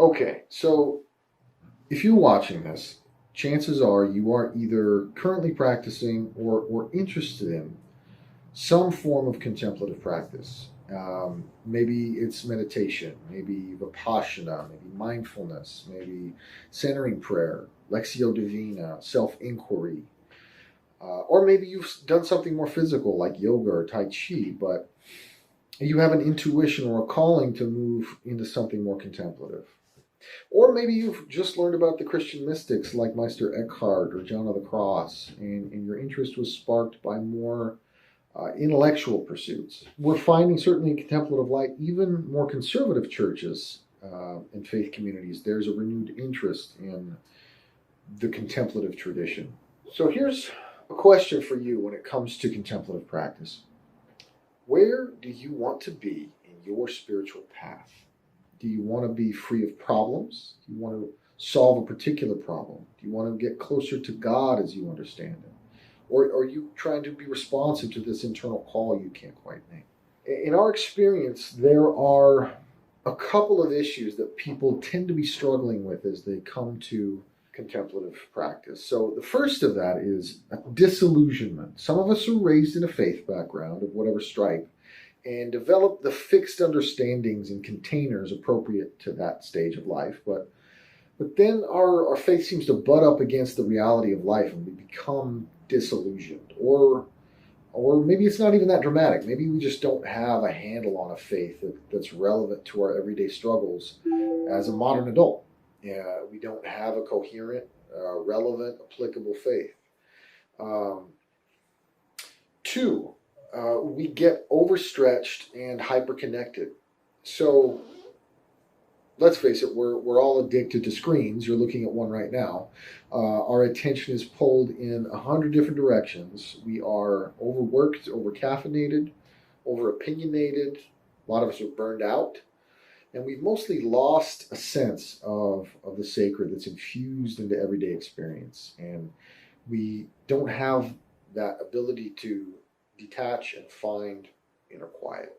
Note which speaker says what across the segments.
Speaker 1: Okay, so if you're watching this, chances are you are either currently practicing or interested in some form of contemplative practice. Maybe it's meditation, maybe vipassana, maybe mindfulness, maybe centering prayer, lectio divina, self inquiry, or maybe you've done something more physical like yoga or tai chi, but you have an intuition or a calling to move into something more contemplative. Or maybe you've just learned about the Christian mystics like Meister Eckhart or John of the Cross, and your interest was sparked by more intellectual pursuits. We're finding, certainly in contemplative light, even more conservative churches and faith communities, there's a renewed interest in the contemplative tradition. So here's a question for you when it comes to contemplative practice. Where do you want to be in your spiritual path? Do you want to be free of problems? Do you want to solve a particular problem? Do you want to get closer to God as you understand Him? Or are you trying to be responsive to this internal call you can't quite name? In our experience, there are a couple of issues that people tend to be struggling with as they come to contemplative practice. So the first of that is disillusionment. Some of us are raised in a faith background of whatever stripe and develop the fixed understandings and containers appropriate to that stage of life. But then our faith seems to butt up against the reality of life and we become disillusioned. Or maybe it's not even that dramatic. Maybe we just don't have a handle on a faith that's relevant to our everyday struggles as a modern adult. We don't have a coherent, relevant, applicable faith. Two, we get overstretched and hyperconnected. So let's face it, we're all addicted to screens. You're looking at one right now. Our attention is pulled in 100 different directions. We are overworked, over-caffeinated, over-opinionated. A lot of us are burned out. And we've mostly lost a sense of the sacred that's infused into everyday experience. And we don't have that ability to detach and find inner quiet.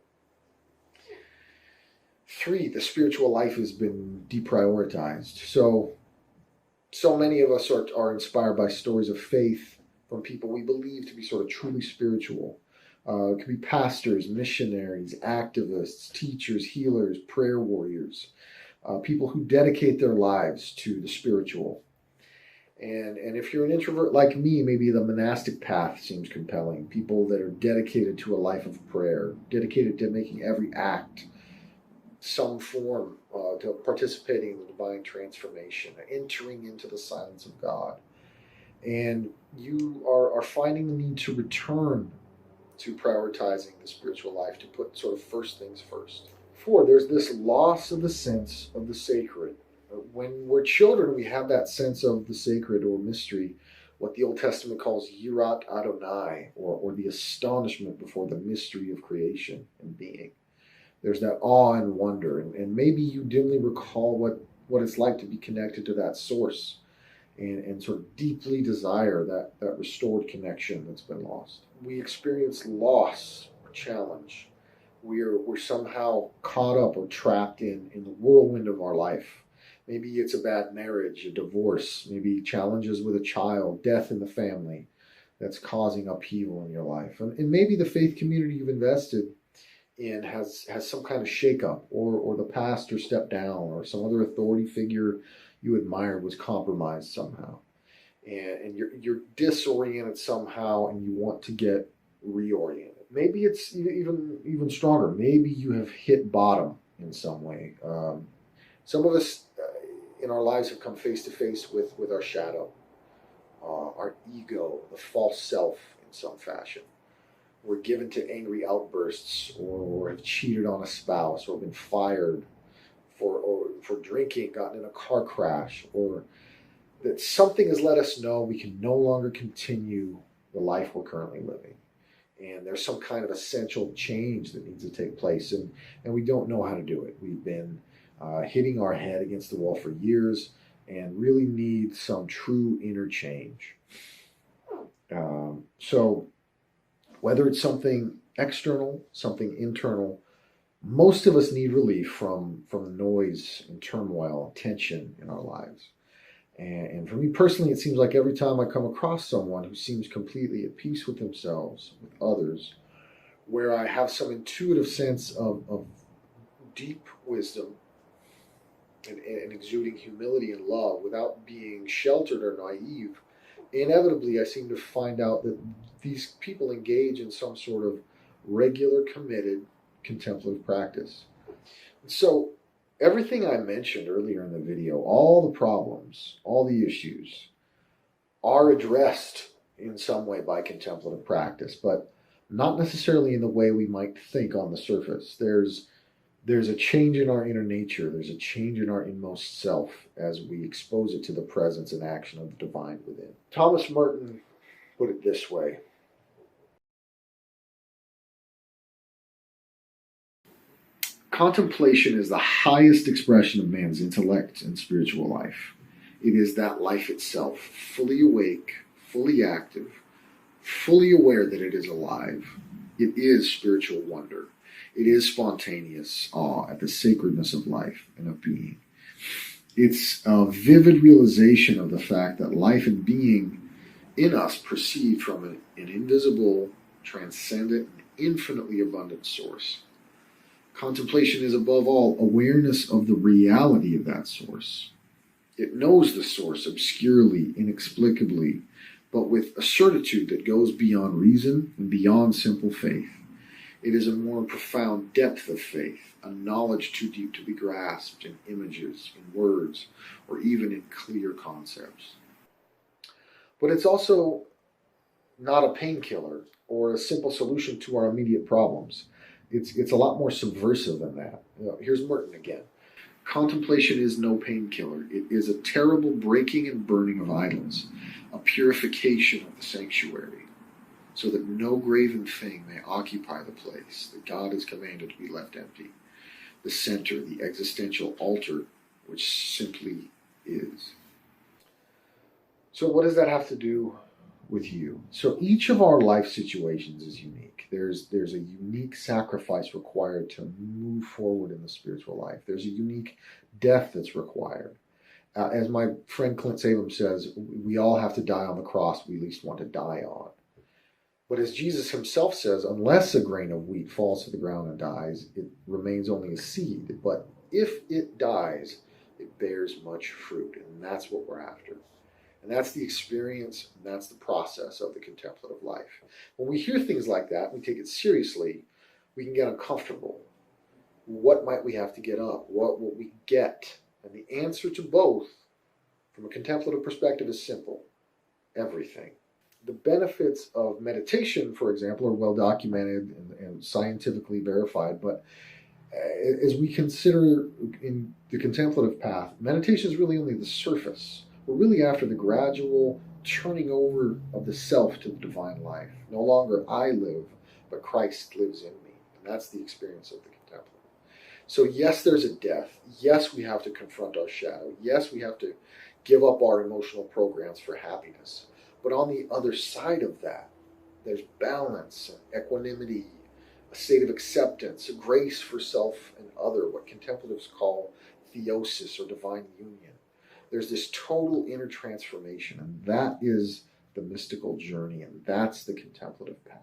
Speaker 1: Three, the spiritual life has been deprioritized. So many of us are inspired by stories of faith from people we believe to be sort of truly spiritual. It could be pastors, missionaries, activists, teachers, healers, prayer warriors, people who dedicate their lives to the spiritual. And if you're an introvert like me, maybe the monastic path seems compelling. People that are dedicated to a life of prayer, dedicated to making every act some form, to participating in the divine transformation, entering into the silence of God. And you are finding the need to return to prioritizing the spiritual life, to put sort of first things first. Four, there's this loss of the sense of the sacred. When we're children, we have that sense of the sacred or mystery, what the Old Testament calls Yirat Adonai, or the astonishment before the mystery of creation and being. There's that awe and wonder, and maybe you dimly recall what it's like to be connected to that source and sort of deeply desire that restored connection that's been lost. We experience loss or challenge. We're somehow caught up or trapped in the whirlwind of our life. Maybe it's a bad marriage, a divorce, maybe challenges with a child, death in the family that's causing upheaval in your life. And maybe the faith community you've invested in has some kind of shakeup, or the pastor stepped down, or some other authority figure you admired was compromised somehow. And you're disoriented somehow and you want to get reoriented. Maybe it's even stronger. Maybe you have hit bottom in some way. Some of us in our lives have come face to face with our shadow, our ego, the false self in some fashion. We're given to angry outbursts, or have cheated on a spouse, or been fired for drinking, gotten in a car crash, or that something has let us know we can no longer continue the life we're currently living. And there's some kind of essential change that needs to take place, and we don't know how to do it. We've been hitting our head against the wall for years and really need some true inner change. So whether it's something external, something internal, Most of us need relief from noise and turmoil and tension in our lives. And for me personally, it seems like every time I come across someone who seems completely at peace with themselves, with others, where I have some intuitive sense of deep wisdom and exuding humility and love without being sheltered or naive, inevitably I seem to find out that these people engage in some sort of regular, committed contemplative practice. So, everything I mentioned earlier in the video, all the problems, all the issues, are addressed in some way by contemplative practice, but not necessarily in the way we might think on the surface. There's a change in our inner nature, there's a change in our inmost self as we expose it to the presence and action of the divine within. Thomas Merton put it this way: contemplation is the highest expression of man's intellect and spiritual life. It is that life itself, fully awake, fully active, fully aware that it is alive. It is spiritual wonder. It is spontaneous awe at the sacredness of life and of being. It's a vivid realization of the fact that life and being in us proceed from an invisible, transcendent, and infinitely abundant source. Contemplation is above all awareness of the reality of that source. It knows the source obscurely, inexplicably, but with a certitude that goes beyond reason and beyond simple faith. It is a more profound depth of faith, a knowledge too deep to be grasped in images, in words, or even in clear concepts. But it's also not a painkiller or a simple solution to our immediate problems. It's a lot more subversive than that. Here's Merton again. Contemplation is no painkiller. It is a terrible breaking and burning of idols, a purification of the sanctuary, so that no graven thing may occupy the place that God has commanded to be left empty, the center, the existential altar, which simply is. So what does that have to do with you? So each of our life situations is unique. There's a unique sacrifice required to move forward in the spiritual life. There's a unique death that's required. As my friend Clint Salem says, we all have to die on the cross we least want to die on. But as Jesus himself says, unless a grain of wheat falls to the ground and dies, it remains only a seed. But if it dies, it bears much fruit. And that's what we're after. And that's the experience, and that's the process of the contemplative life. When we hear things like that, we take it seriously, we can get uncomfortable. What might we have to get up? What will we get? And the answer to both, from a contemplative perspective, is simple: everything. The benefits of meditation, for example, are well documented and scientifically verified, but as we consider in the contemplative path, meditation is really only the surface. We're really after the gradual turning over of the self to the divine life. No longer I live, but Christ lives in me. And that's the experience of the contemplative. So yes, there's a death. Yes, we have to confront our shadow. Yes, we have to give up our emotional programs for happiness. But on the other side of that, there's balance and equanimity, a state of acceptance, a grace for self and other, what contemplatives call theosis or divine union. There's this total inner transformation, and that is the mystical journey, and that's the contemplative path.